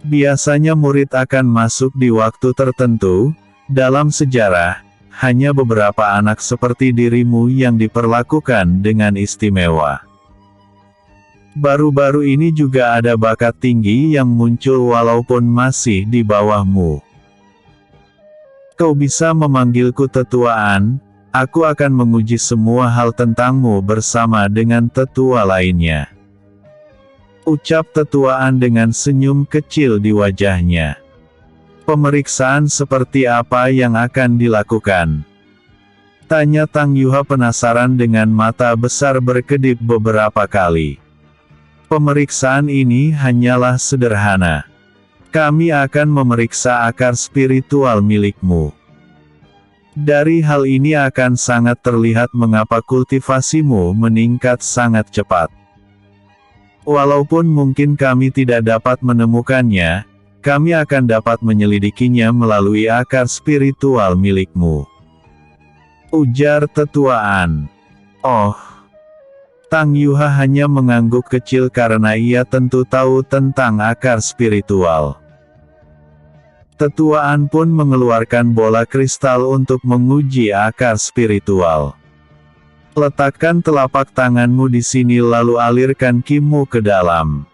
Biasanya murid akan masuk di waktu tertentu. Dalam sejarah, hanya beberapa anak seperti dirimu yang diperlakukan dengan istimewa. Baru-baru ini juga ada bakat tinggi yang muncul walaupun masih di bawahmu. Kau bisa memanggilku tetuaan, aku akan menguji semua hal tentangmu bersama dengan tetua lainnya. Ucap tetuaan dengan senyum kecil di wajahnya. Pemeriksaan seperti apa yang akan dilakukan? Tanya Tang Yuha penasaran dengan mata besar berkedip beberapa kali. Pemeriksaan ini hanyalah sederhana. Kami akan memeriksa akar spiritual milikmu. Dari hal ini akan sangat terlihat mengapa kultivasimu meningkat sangat cepat. Walaupun mungkin kami tidak dapat menemukannya, kami akan dapat menyelidikinya melalui akar spiritual milikmu. Ujar tetuaan. Oh. Tang Yuha hanya mengangguk kecil karena ia tentu tahu tentang akar spiritual. Tetuaan pun mengeluarkan bola kristal untuk menguji akar spiritual. Letakkan telapak tanganmu di sini lalu alirkan ki-mu ke dalam.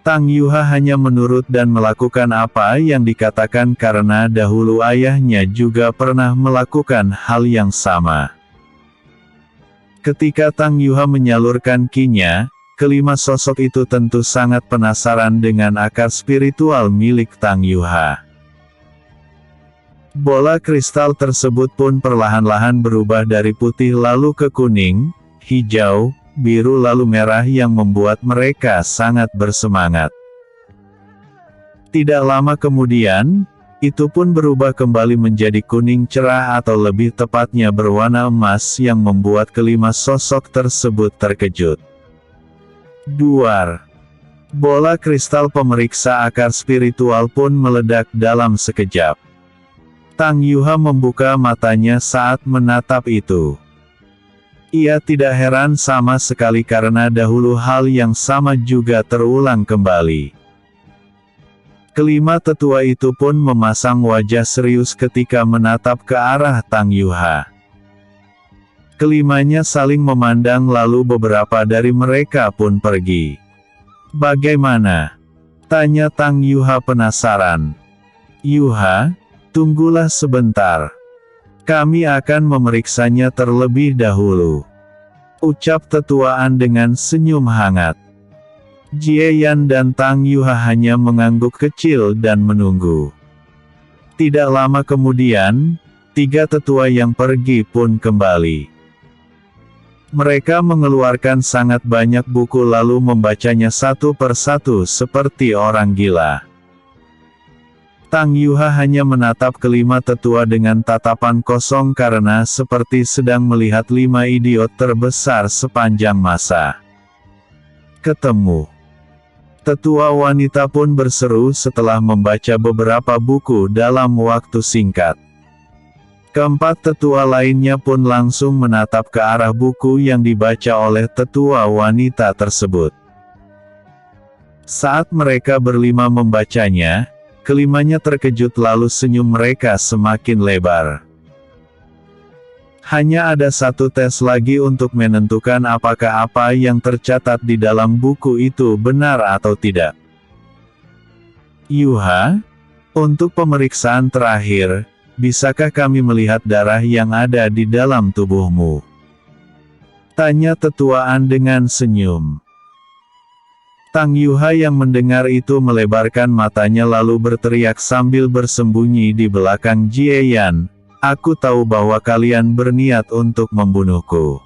Tang Yuha hanya menurut dan melakukan apa yang dikatakan karena dahulu ayahnya juga pernah melakukan hal yang sama. Ketika Tang Yuha menyalurkan ki-nya, kelima sosok itu tentu sangat penasaran dengan akar spiritual milik Tang Yuha. Bola kristal tersebut pun perlahan-lahan berubah dari putih lalu ke kuning, hijau, biru lalu merah yang membuat mereka sangat bersemangat. Tidak lama kemudian, itu pun berubah kembali menjadi kuning cerah atau lebih tepatnya berwarna emas yang membuat kelima sosok tersebut terkejut. Duar. Bola kristal pemeriksa akar spiritual pun meledak dalam sekejap. Tang Yuha membuka matanya saat menatap itu. Ia tidak heran sama sekali karena dahulu hal yang sama juga terulang kembali. Kelima tetua itu pun memasang wajah serius ketika menatap ke arah Tang Yuha. Kelimanya saling memandang lalu beberapa dari mereka pun pergi. "Bagaimana?" tanya Tang Yuha penasaran. "Yuha, tunggulah sebentar. Kami akan memeriksanya terlebih dahulu," ucap tetuaan dengan senyum hangat. Jie Yan dan Tang Yuha hanya mengangguk kecil dan menunggu. Tidak lama kemudian, 3 tetua yang pergi pun kembali. Mereka mengeluarkan sangat banyak buku lalu membacanya satu persatu seperti orang gila. Tang Yuha hanya menatap kelima tetua dengan tatapan kosong karena seperti sedang melihat 5 idiot terbesar sepanjang masa. "Ketemu." Tetua wanita pun berseru setelah membaca beberapa buku dalam waktu singkat. Keempat tetua lainnya pun langsung menatap ke arah buku yang dibaca oleh tetua wanita tersebut. Saat mereka berlima membacanya, kelimanya terkejut lalu senyum mereka semakin lebar. Hanya ada satu tes lagi untuk menentukan apakah apa yang tercatat di dalam buku itu benar atau tidak. "Yuha, untuk pemeriksaan terakhir, bisakah kami melihat darah yang ada di dalam tubuhmu?" tanya tetuaan dengan senyum. Tang Yuha yang mendengar itu melebarkan matanya lalu berteriak sambil bersembunyi di belakang Jie Yan, "Aku tahu bahwa kalian berniat untuk membunuhku.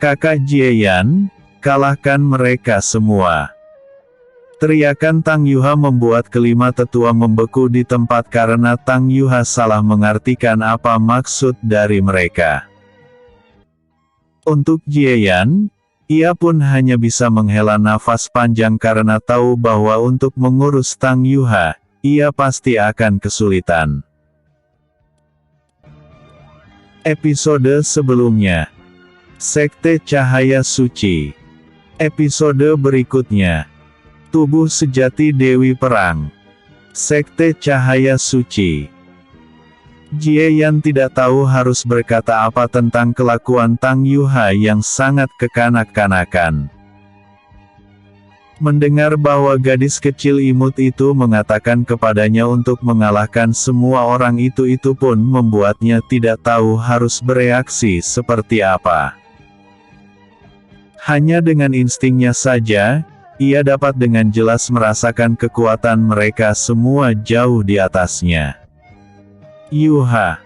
Kakak Jie Yan, kalahkan mereka semua." Teriakan Tang Yuha membuat kelima tetua membeku di tempat karena Tang Yuha salah mengartikan apa maksud dari mereka. Untuk Jie Yan, ia pun hanya bisa menghela nafas panjang karena tahu bahwa untuk mengurus Tang Yuha, ia pasti akan kesulitan. Episode sebelumnya. Sekte Cahaya Suci. Episode berikutnya. Tubuh Sejati Dewi Perang. Sekte Cahaya Suci. Jie Yan tidak tahu harus berkata apa tentang kelakuan Tang Yuha yang sangat kekanak-kanakan. Mendengar bahwa gadis kecil imut itu mengatakan kepadanya untuk mengalahkan semua orang itu pun membuatnya tidak tahu harus bereaksi seperti apa. Hanya dengan instingnya saja, ia dapat dengan jelas merasakan kekuatan mereka semua jauh di atasnya. "Yuha,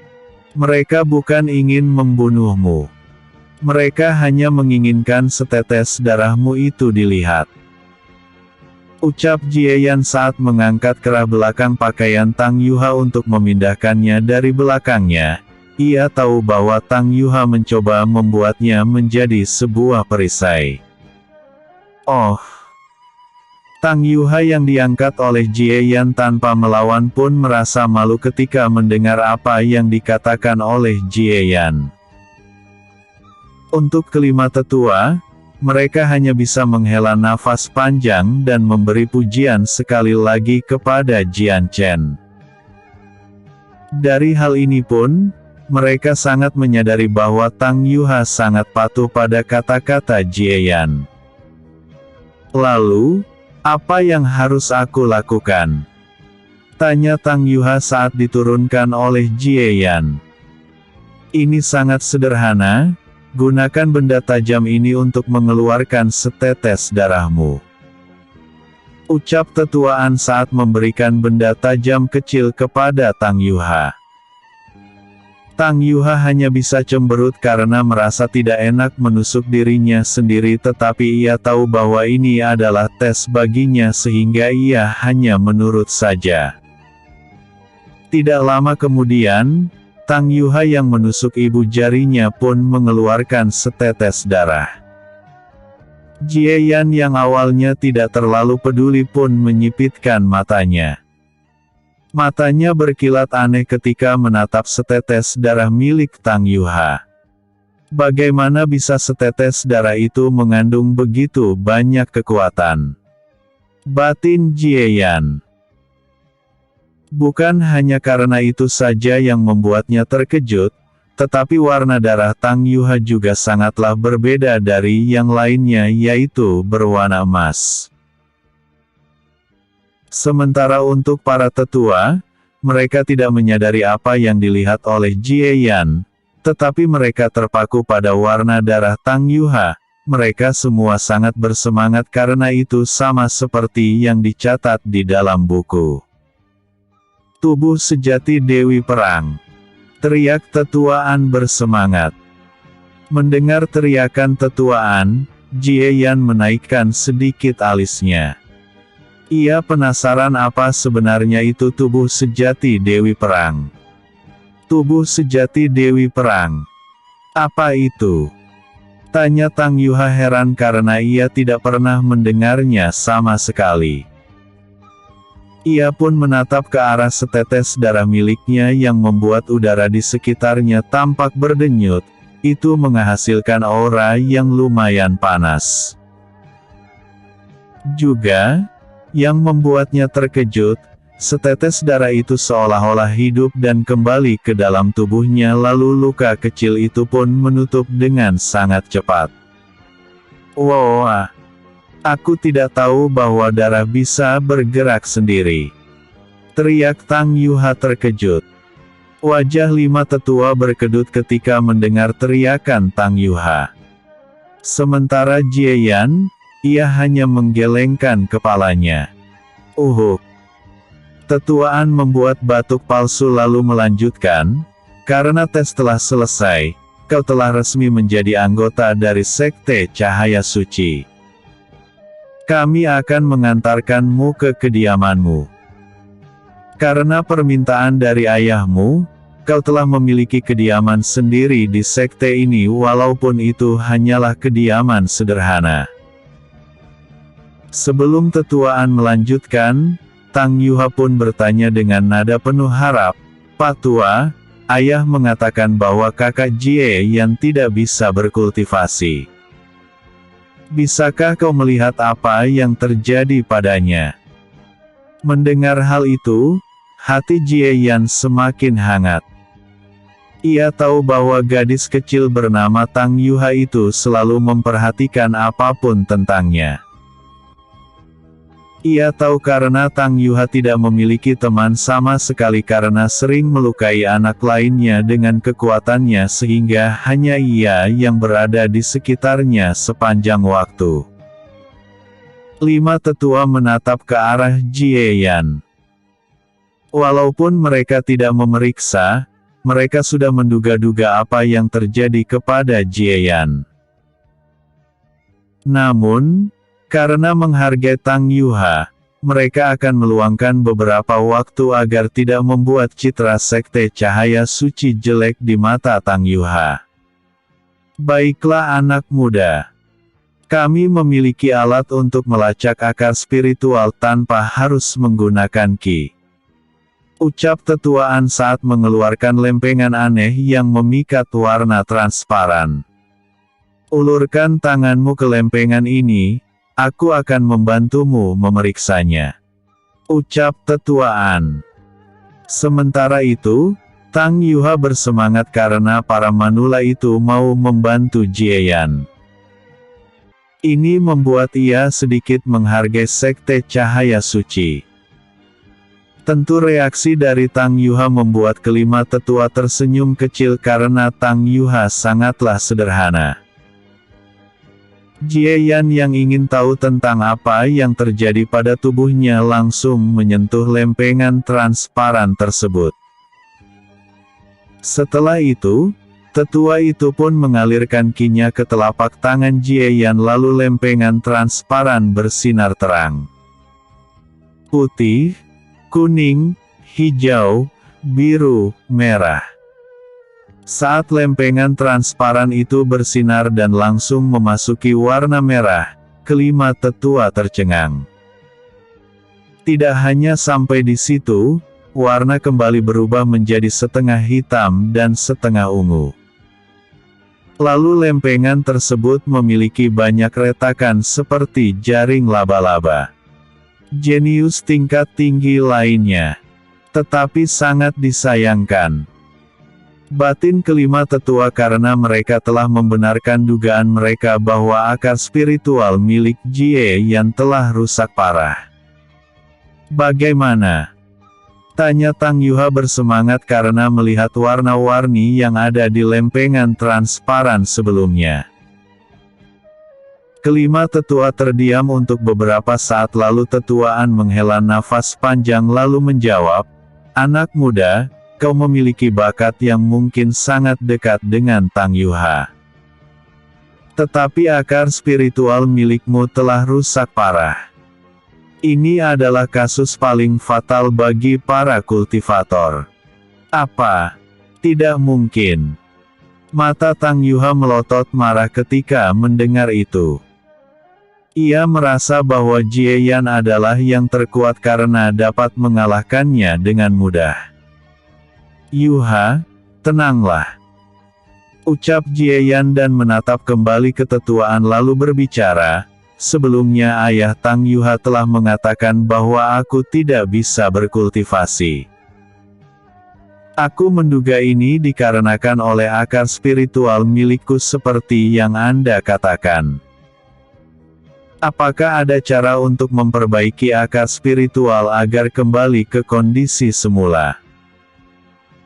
mereka bukan ingin membunuhmu. Mereka hanya menginginkan setetes darahmu itu dilihat," ucap Jie Yan saat mengangkat kerah belakang pakaian Tang Yuha untuk memindahkannya dari belakangnya. Ia tahu bahwa Tang Yuha mencoba membuatnya menjadi sebuah perisai. "Oh." Tang Yuha yang diangkat oleh Jie Yan tanpa melawan pun merasa malu ketika mendengar apa yang dikatakan oleh Jie Yan. Untuk kelima tetua, mereka hanya bisa menghela nafas panjang dan memberi pujian sekali lagi kepada Jian Chen. Dari hal ini pun, mereka sangat menyadari bahwa Tang Yuha sangat patuh pada kata-kata Jie Yan. "Lalu, apa yang harus aku lakukan?" tanya Tang Yuha saat diturunkan oleh Jie Yan. "Ini sangat sederhana, gunakan benda tajam ini untuk mengeluarkan setetes darahmu," ucap tetuaan saat memberikan benda tajam kecil kepada Tang Yuha. Tang Yuha hanya bisa cemberut karena merasa tidak enak menusuk dirinya sendiri, tetapi ia tahu bahwa ini adalah tes baginya sehingga ia hanya menurut saja. Tidak lama kemudian, Tang Yuha yang menusuk ibu jarinya pun mengeluarkan setetes darah. Jie Yan yang awalnya tidak terlalu peduli pun menyipitkan matanya. Matanya berkilat aneh ketika menatap setetes darah milik Tang Yuha. Bagaimana bisa setetes darah itu mengandung begitu banyak kekuatan? Batin Jieyan. Bukan hanya karena itu saja yang membuatnya terkejut, tetapi warna darah Tang Yuha juga sangatlah berbeda dari yang lainnya, yaitu berwarna emas. Sementara untuk para tetua, mereka tidak menyadari apa yang dilihat oleh Jieyan, tetapi mereka terpaku pada warna darah Tang Yuha. Mereka semua sangat bersemangat karena itu sama seperti yang dicatat di dalam buku. Tubuh sejati Dewi Perang. Teriak tetuaan bersemangat. Mendengar teriakan tetuaan, Jieyan menaikkan sedikit alisnya. Ia penasaran apa sebenarnya itu tubuh sejati Dewi Perang. Tubuh sejati Dewi Perang. Apa itu? Tanya Tang Yuha heran karena ia tidak pernah mendengarnya sama sekali. Ia pun menatap ke arah setetes darah miliknya yang membuat udara di sekitarnya tampak berdenyut. Itu menghasilkan aura yang lumayan panas. Juga, yang membuatnya terkejut, setetes darah itu seolah-olah hidup dan kembali ke dalam tubuhnya, lalu luka kecil itu pun menutup dengan sangat cepat. Wah! Aku tidak tahu bahwa darah bisa bergerak sendiri. Teriak Tang Yuha terkejut. Wajah 5 tetua berkedut ketika mendengar teriakan Tang Yuha. Sementara Jieyan, ia hanya menggelengkan kepalanya. Tetuaan membuat batuk palsu lalu melanjutkan, karena tes telah selesai, kau telah resmi menjadi anggota dari Sekte Cahaya Suci. Kami akan mengantarkanmu ke kediamanmu. Karena permintaan dari ayahmu, kau telah memiliki kediaman sendiri di sekte ini walaupun itu hanyalah kediaman sederhana. Sebelum tetuaan melanjutkan, Tang Yuha pun bertanya dengan nada penuh harap, Pak Tua, ayah mengatakan bahwa kakak Jie yang tidak bisa berkultivasi. Bisakah kau melihat apa yang terjadi padanya? Mendengar hal itu, hati Jie Yan semakin hangat. Ia tahu bahwa gadis kecil bernama Tang Yuha itu selalu memperhatikan apapun tentangnya. Ia tahu karena Tang Yuha tidak memiliki teman sama sekali karena sering melukai anak lainnya dengan kekuatannya sehingga hanya ia yang berada di sekitarnya sepanjang waktu. 5 tetua menatap ke arah Jieyan. Walaupun mereka tidak memeriksa, mereka sudah menduga-duga apa yang terjadi kepada Jieyan. Namun, karena menghargai Tang Yuha, mereka akan meluangkan beberapa waktu agar tidak membuat citra Sekte Cahaya Suci jelek di mata Tang Yuha. Baiklah anak muda. Kami memiliki alat untuk melacak akar spiritual tanpa harus menggunakan ki. Ucap tetuaan saat mengeluarkan lempengan aneh yang memikat warna transparan. Ulurkan tanganmu ke lempengan ini. Aku akan membantumu memeriksanya. Ucap tetuaan. Sementara itu, Tang Yuha bersemangat karena para manula itu mau membantu Jieyan. Ini membuat ia sedikit menghargai Sekte Cahaya Suci. Tentu reaksi dari Tang Yuha membuat kelima tetua tersenyum kecil karena Tang Yuha sangatlah sederhana. Jieyan yang ingin tahu tentang apa yang terjadi pada tubuhnya langsung menyentuh lempengan transparan tersebut. Setelah itu, tetua itu pun mengalirkan kinya ke telapak tangan Jieyan lalu lempengan transparan bersinar terang. Putih, kuning, hijau, biru, merah. Saat lempengan transparan itu bersinar dan langsung memasuki warna merah, kelima tetua tercengang. Tidak hanya sampai di situ, warna kembali berubah menjadi setengah hitam dan setengah ungu. Lalu lempengan tersebut memiliki banyak retakan seperti jaring laba-laba. Jenius tingkat tinggi lainnya. Tetapi sangat disayangkan. Batin kelima tetua karena mereka telah membenarkan dugaan mereka bahwa akar spiritual milik Jie Yan telah rusak parah. Bagaimana? Tanya Tang Yuha bersemangat karena melihat warna-warni yang ada di lempengan transparan sebelumnya. Kelima tetua terdiam untuk beberapa saat lalu tetuaan menghela nafas panjang lalu menjawab, "Anak muda, kau memiliki bakat yang mungkin sangat dekat dengan Tang Yuha. Tetapi akar spiritual milikmu telah rusak parah. Ini adalah kasus paling fatal bagi para kultivator." "Apa? Tidak mungkin." Mata Tang Yuha melotot marah ketika mendengar itu. Ia merasa bahwa Jie Yan adalah yang terkuat karena dapat mengalahkannya dengan mudah. "Yuha, tenanglah," ucap Jie Yan dan menatap kembali ketetuaan lalu berbicara, "Sebelumnya ayah Tang Yuha telah mengatakan bahwa aku tidak bisa berkultivasi. Aku menduga ini dikarenakan oleh akar spiritual milikku seperti yang Anda katakan. Apakah ada cara untuk memperbaiki akar spiritual agar kembali ke kondisi semula?"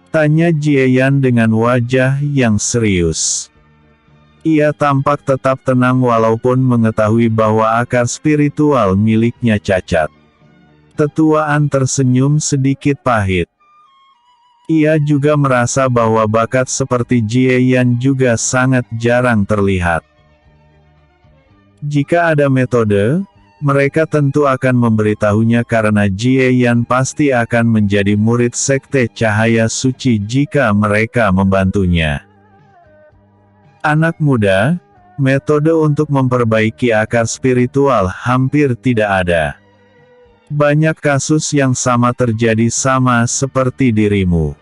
Tanya Jie Yan dengan wajah yang serius. Ia tampak tetap tenang walaupun mengetahui bahwa akar spiritual miliknya cacat. Tetuaan tersenyum sedikit pahit. Ia juga merasa bahwa bakat seperti Jie Yan juga sangat jarang terlihat. Jika ada metode, mereka tentu akan memberitahunya karena Jie Yan pasti akan menjadi murid sekte cahaya suci jika mereka membantunya. "Anak muda, metode untuk memperbaiki akar spiritual hampir tidak ada. Banyak kasus yang sama terjadi sama seperti dirimu.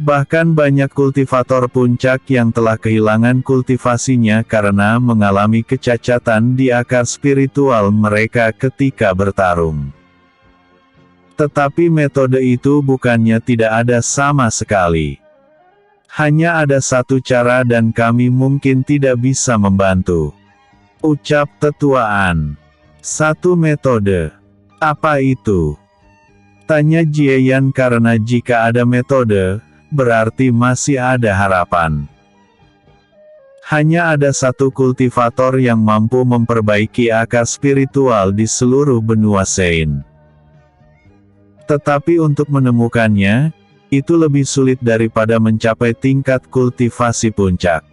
Bahkan banyak kultivator puncak yang telah kehilangan kultivasinya karena mengalami kecacatan di akar spiritual mereka ketika bertarung. Tetapi metode itu bukannya tidak ada sama sekali. Hanya ada satu cara dan kami mungkin tidak bisa membantu," ucap tetuaan. "Satu metode? Apa itu?" Tanya Jie Yan karena jika ada metode, berarti masih ada harapan. Hanya ada satu kultivator yang mampu memperbaiki akar spiritual di seluruh benua Sein. Tetapi untuk menemukannya, itu lebih sulit daripada mencapai tingkat kultivasi puncak.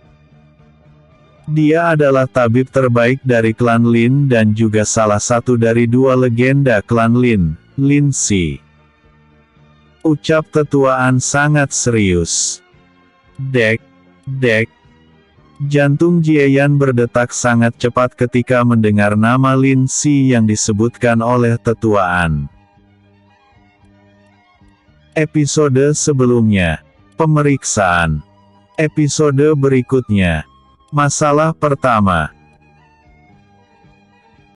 Dia adalah tabib terbaik dari klan Lin dan juga salah satu dari dua legenda klan Lin, Lin Si. Ucap tetuaan sangat serius. Dek. Jantung Jie Yan berdetak sangat cepat ketika mendengar nama Lin Si yang disebutkan oleh tetuaan. Episode sebelumnya. Pemeriksaan. Episode berikutnya. Masalah pertama.